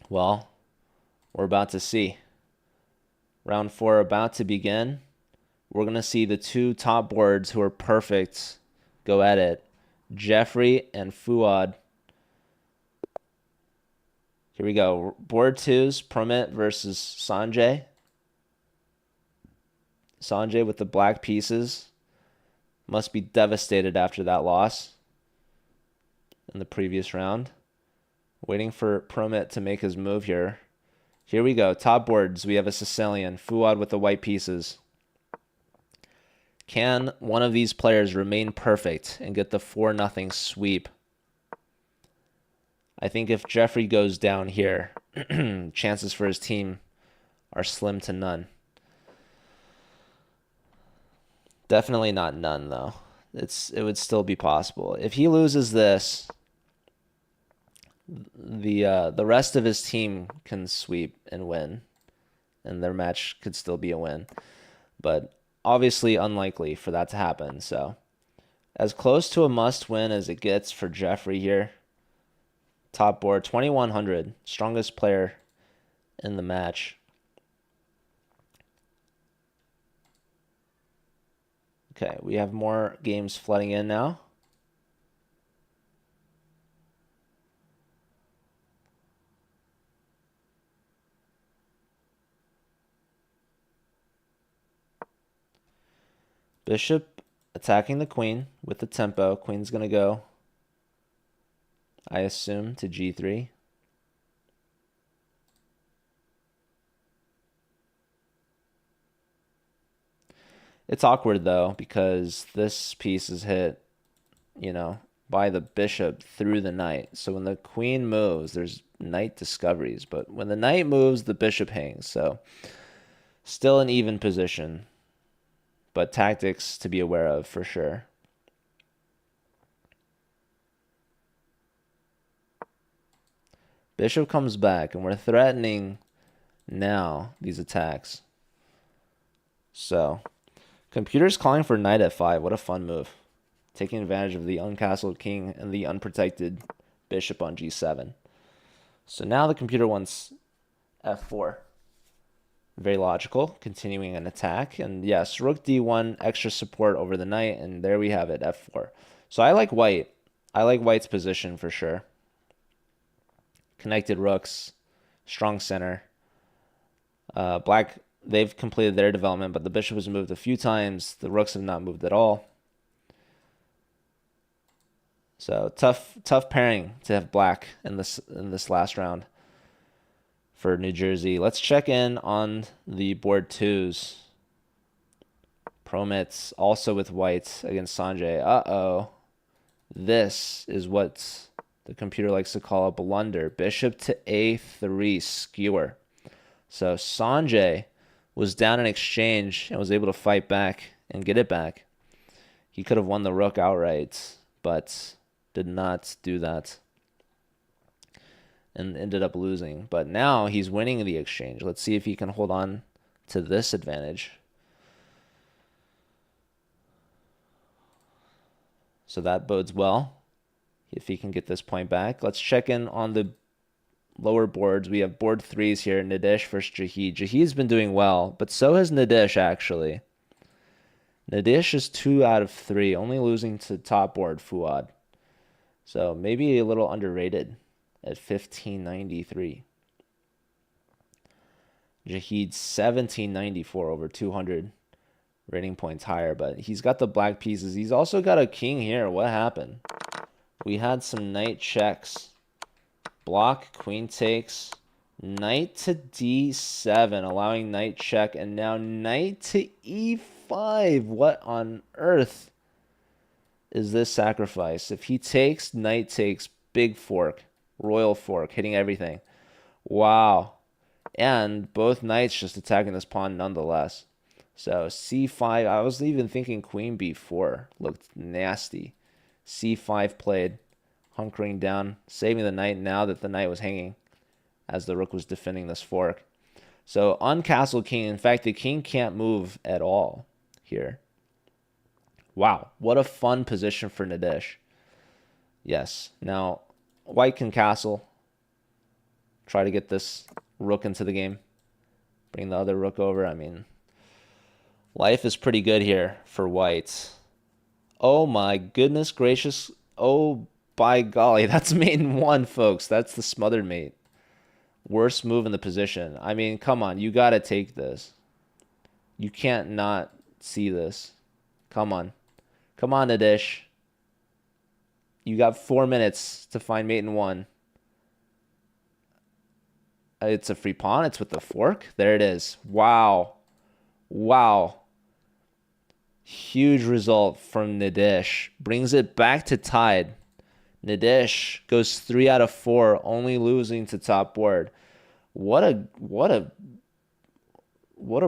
Well, we're about to see. Round 4 about to begin. We're going to see the 2 top boards who are perfect go at it. Jeffrey and Fuad. Here we go. Board 2's Promit versus Sanjay. Sanjay with the black pieces. Must be devastated after that loss in the previous round. Waiting for Promit to make his move here. Here we go. Top boards. We have a Sicilian. Fuad with the white pieces. Can one of these players remain perfect and get the 4-0 sweep? I think if Jeffrey goes down here, chances for his team are slim to none. Definitely not none, though. It would still be possible. If he loses this, the rest of his team can sweep and win, and their match could still be a win. But obviously unlikely for that to happen. So as close to a must-win as it gets for Jeffrey here. Top board, 2,100. Strongest player in the match. Okay, we have more games flooding in now. Bishop attacking the queen with the tempo. Queen's going to go, I assume, to g3. It's awkward, though, because this piece is hit, by the bishop through the knight. So when the queen moves, there's knight discoveries. But when the knight moves, the bishop hangs. So still an even position, but tactics to be aware of for sure. Bishop comes back, and we're threatening now these attacks. So Computer's calling for knight f5. What a fun move. Taking advantage of the uncastled king and the unprotected bishop on g7. So now the computer wants f4. Very logical, continuing an attack. And yes, rook d1, extra support over the knight, and there we have it, f4. So I like white. I like white's position for sure. Connected rooks, strong center. Black, they've completed their development, but the bishop has moved a few times. The rooks have not moved at all. So tough pairing to have black in this last round for New Jersey. Let's check in on the board twos. Promits also with white against Sanjay. Uh-oh. This is what the computer likes to call a blunder. Bishop to a3 skewer. So Sanjay was down in exchange and was able to fight back and get it back. He could have won the rook outright, but did not do that and ended up losing. But now he's winning the exchange. Let's see if he can hold on to this advantage. So that bodes well if he can get this point back. Let's check in on the lower boards. We have board threes here. Nidesh versus Jahid. Jahid's been doing well, but so has Nidesh actually. Nidesh is 2 out of 3, only losing to top board Fuad. So maybe a little underrated at 1593. Jahid 1794, over 200 rating points higher, but he's got the black pieces. He's also got a king here. What happened? We had some knight checks. Block, queen takes, knight to d7, allowing knight check, and now knight to e5. What on earth is this sacrifice? If he takes, knight takes, big fork, royal fork, hitting everything. Wow. And both knights just attacking this pawn nonetheless. So c5, I was even thinking queen b4 looked nasty. c5 played, hunkering down, saving the knight now that the knight was hanging as the rook was defending this fork. So uncastled king. In fact, the king can't move at all here. Wow, what a fun position for Nidesh. Yes, now white can castle. Try to get this rook into the game. Bring the other rook over. I mean, life is pretty good here for white. Oh my goodness gracious. Oh, by golly, that's mate in 1, folks. That's the smothered mate. Worst move in the position. I mean, come on. You got to take this. You can't not see this. Come on. Come on, Nidesh. You got 4 minutes to find mate in 1. It's a free pawn. It's with the fork. There it is. Wow. Wow. Huge result from Nidesh. Brings it back to tied. Nidesh goes 3 out of 4, only losing to top board. What a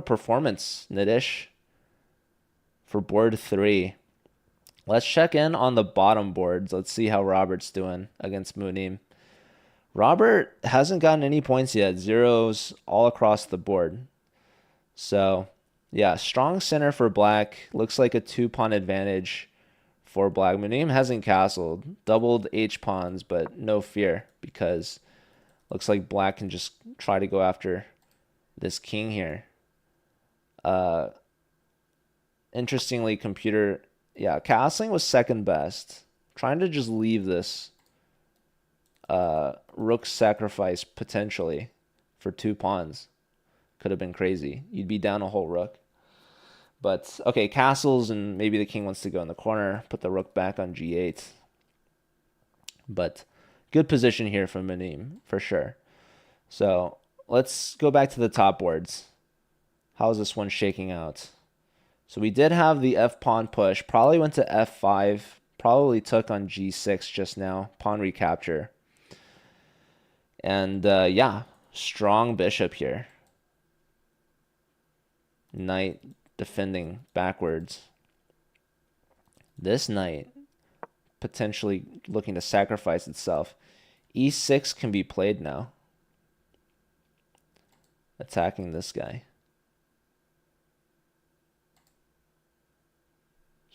performance, Nidesh, for board 3. Let's check in on the bottom boards. Let's see how Robert's doing against Munim. Robert hasn't gotten any points yet. Zeros all across the board. So, yeah, strong center for black. Looks like a 2-pawn advantage for black. Munim hasn't castled. Doubled H-pawns, but no fear because looks like black can just try to go after this king here. Interestingly, computer... Yeah, castling was second best. Trying to just leave this rook sacrifice potentially for 2 pawns. Could have been crazy. You'd be down a whole rook. But, okay, castles, and maybe the king wants to go in the corner. Put the rook back on g8. But good position here from Munim, for sure. So, let's go back to the top boards. How's this one shaking out? So we did have the f-pawn push. Probably went to f5. Probably took on g6 just now. Pawn recapture. And, yeah, strong bishop here. Knight defending backwards. This knight potentially looking to sacrifice itself. e6 can be played now. Attacking this guy.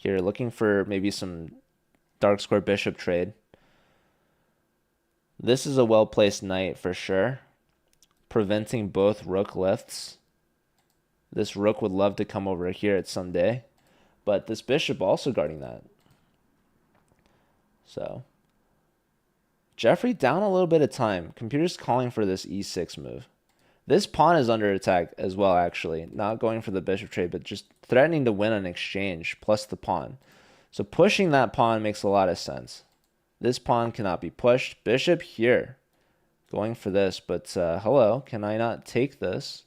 here, looking for maybe some dark square bishop trade. This is a well-placed knight for sure, preventing both rook lifts. This rook would love to come over here at some day, but this bishop also guarding that. So Jeffrey down a little bit of time. Computer's calling for this e6 move. This pawn is under attack as well, actually. Not going for the bishop trade, but just threatening to win an exchange plus the pawn. So pushing that pawn makes a lot of sense. This pawn cannot be pushed. Bishop here. Going for this, but hello, can I not take this?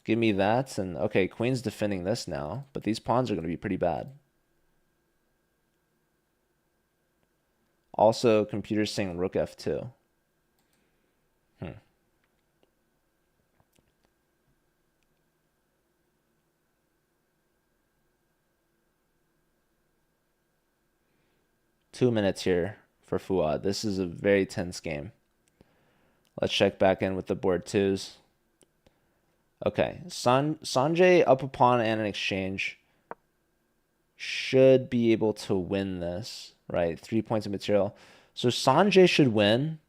Give me that, and okay, queen's defending this now, but these pawns are going to be pretty bad. Also, computer's saying rook f2. 2 minutes here for Fuad. This is a very tense game. Let's check back in with the board twos. Okay, Sanjay up a pawn and an exchange. Should be able to win this, right? 3 points of material. So Sanjay should win,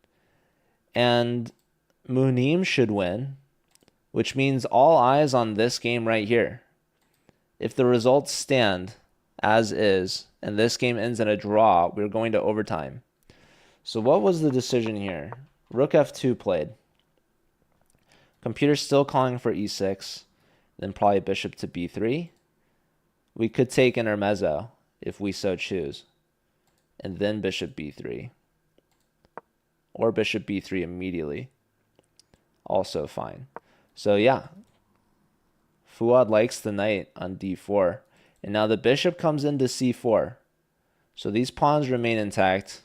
and Munim should win, which means all eyes on this game right here. If the results stand as is, and this game ends in a draw, we're going to overtime. So what was the decision here? Rook f2 played. Computer's still calling for e6, then probably bishop to b3. We could take intermezzo if we so choose, and then bishop b3. Or bishop b3 immediately. Also fine. So yeah, Fuad likes the knight on d4. And now the bishop comes into c4. So these pawns remain intact,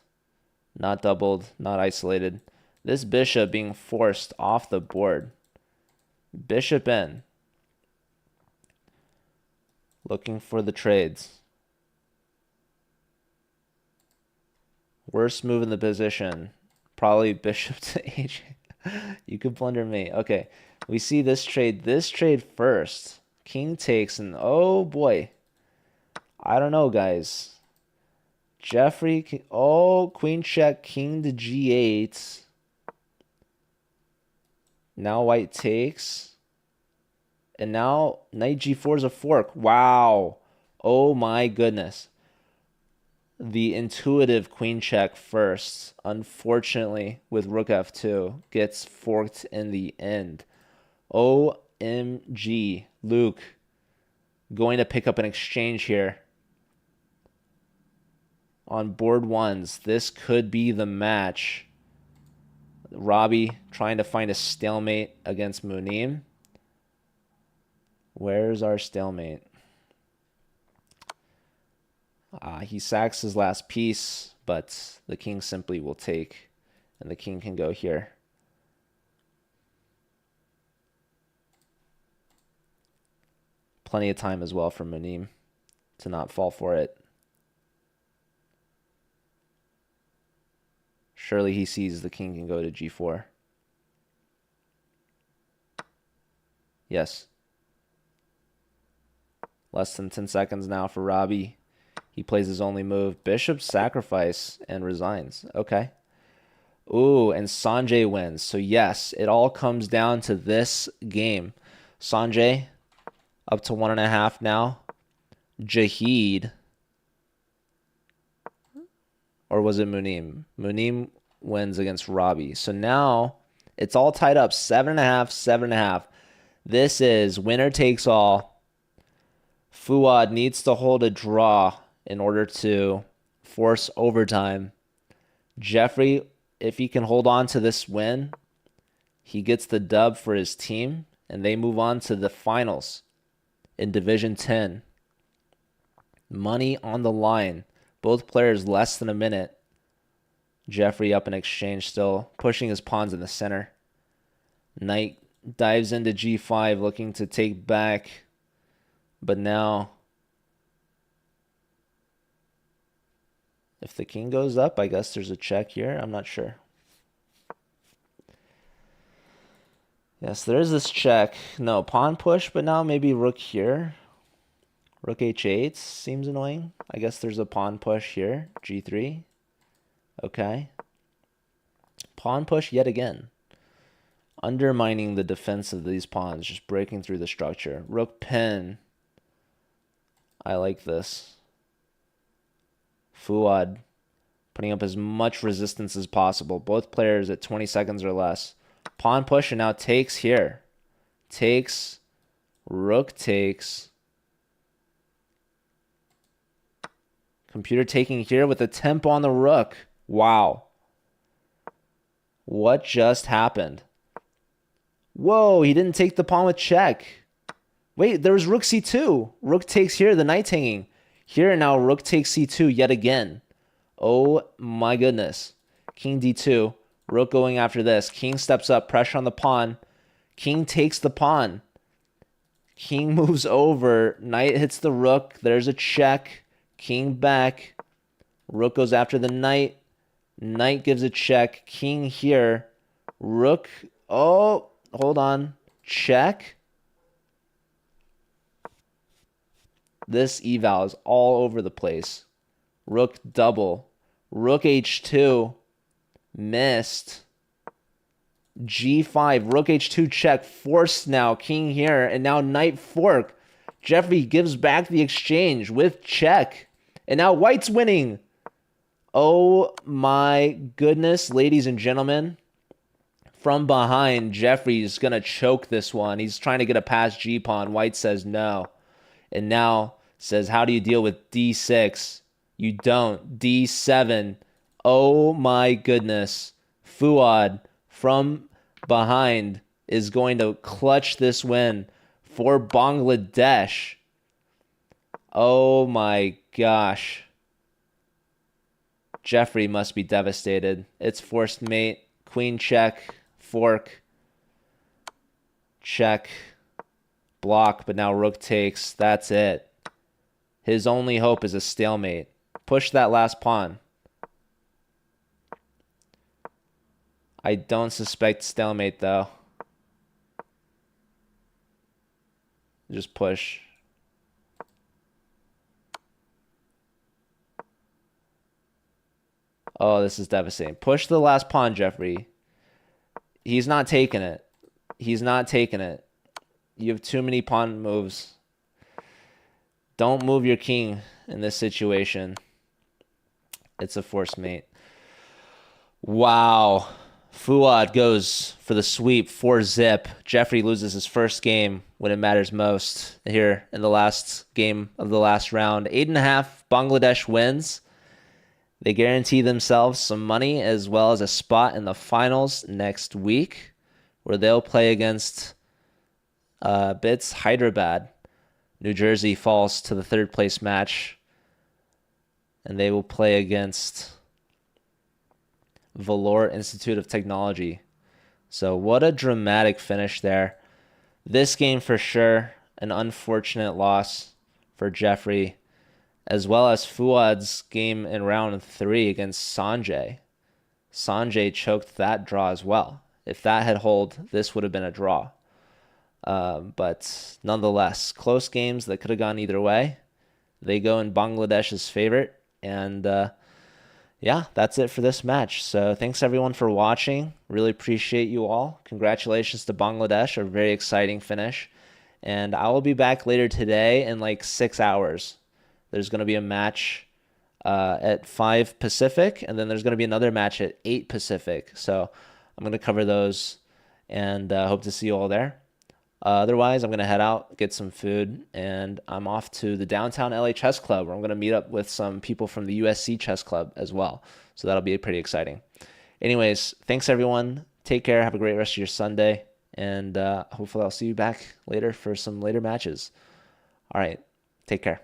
not doubled, not isolated. This bishop being forced off the board. Bishop in. Looking for the trades. Worst move in the position. Probably bishop to h. You could blunder me. Okay, we see this trade. This trade first. King takes, and oh boy. I don't know, guys. Jeffrey, oh, queen check, king to g8. Now white takes. And now knight g4 is a fork. Wow. Oh my goodness. The intuitive queen check first, unfortunately, with rook f2, gets forked in the end. OMG. Luke going to pick up an exchange here. On board ones, this could be the match. Robbie trying to find a stalemate against Munim. Where's our stalemate? He sacks his last piece, but the king simply will take, and the king can go here. Plenty of time as well for Munim to not fall for it. Surely he sees the king can go to g4. Yes. Less than 10 seconds now for Robbie. He plays his only move. Bishop sacrifice and resigns. Okay. Ooh, and Sanjay wins. So yes, it all comes down to this game. Sanjay up to 1.5 now. Jahid. Or was it Munim? Munim wins against Robbie. So now it's all tied up. 7.5, 7.5. This is winner takes all. Fuad needs to hold a draw in order to force overtime. Jeffrey, if he can hold on to this win, he gets the dub for his team, and they move on to the finals in Division 10. Money on the line. Both players less than a minute. Jeffrey up in exchange still, pushing his pawns in the center. Knight dives into g5, looking to take back. But now, if the king goes up, I guess there's a check here. I'm not sure. Yes, there is this check. No, pawn push, but now maybe rook here. Rook h8 seems annoying. I guess there's a pawn push here. g3. Okay. Pawn push yet again. Undermining the defense of these pawns, just breaking through the structure. Rook pin. I like this. Fuad putting up as much resistance as possible. Both players at 20 seconds or less. Pawn push and now takes here. Takes. Rook takes. Computer taking here with a tempo on the rook. Wow. What just happened? Whoa, he didn't take the pawn with check. Wait, there was rook c2. Rook takes here, the knight's hanging. Here now, rook takes c2 yet again. Oh my goodness. King d2. Rook going after this. King steps up, pressure on the pawn. King takes the pawn. King moves over. Knight hits the rook. There's a check. King back. Rook goes after the knight. Knight gives a check. King here. Rook. Oh, hold on. Check. This eval is all over the place. Rook double. Rook h2. Missed. g5. Rook h2 check. Forced now. King here. And now knight fork. Jeffrey gives back the exchange with check. And now white's winning. Oh my goodness, ladies and gentlemen. From behind, Jeffrey's going to choke this one. He's trying to get a past g-pawn. White says no. And now says, how do you deal with d6? You don't. d7. Oh my goodness. Fuad from behind is going to clutch this win for Bangladesh. Oh my gosh. Jeffrey must be devastated. It's forced mate. Queen check. Fork. Check. Block, but now rook takes. That's it. His only hope is a stalemate. Push that last pawn. I don't suspect stalemate, though. Just push. Oh, this is devastating. Push the last pawn, Jeffrey. He's not taking it. He's not taking it. You have too many pawn moves. Don't move your king in this situation. It's a forced mate. Wow. Fuad goes for the sweep, 4-zip. Jeffrey loses his first game when it matters most here in the last game of the last round. 8.5, Bangladesh wins. They guarantee themselves some money as well as a spot in the finals next week where they'll play against BITS Hyderabad. New Jersey falls to the third place match and they will play against Vellore Institute of Technology. So what a dramatic finish there. This game for sure, an unfortunate loss for Jeffrey, as well as Fuad's game in round 3 against Sanjay. Sanjay choked that draw as well. If that had held, this would have been a draw. But nonetheless, close games that could have gone either way. They go in Bangladesh's favorite. And yeah, that's it for this match. So thanks everyone for watching. Really appreciate you all. Congratulations to Bangladesh, a very exciting finish. And I will be back later today in like 6 hours. There's going to be a match at 5 Pacific, and then there's going to be another match at 8 Pacific. So I'm going to cover those, and hope to see you all there. Otherwise, I'm going to head out, get some food, and I'm off to the downtown LA Chess Club, where I'm going to meet up with some people from the USC Chess Club as well. So that'll be pretty exciting. Anyways, thanks everyone. Take care. Have a great rest of your Sunday, and hopefully I'll see you back later for some later matches. All right. Take care.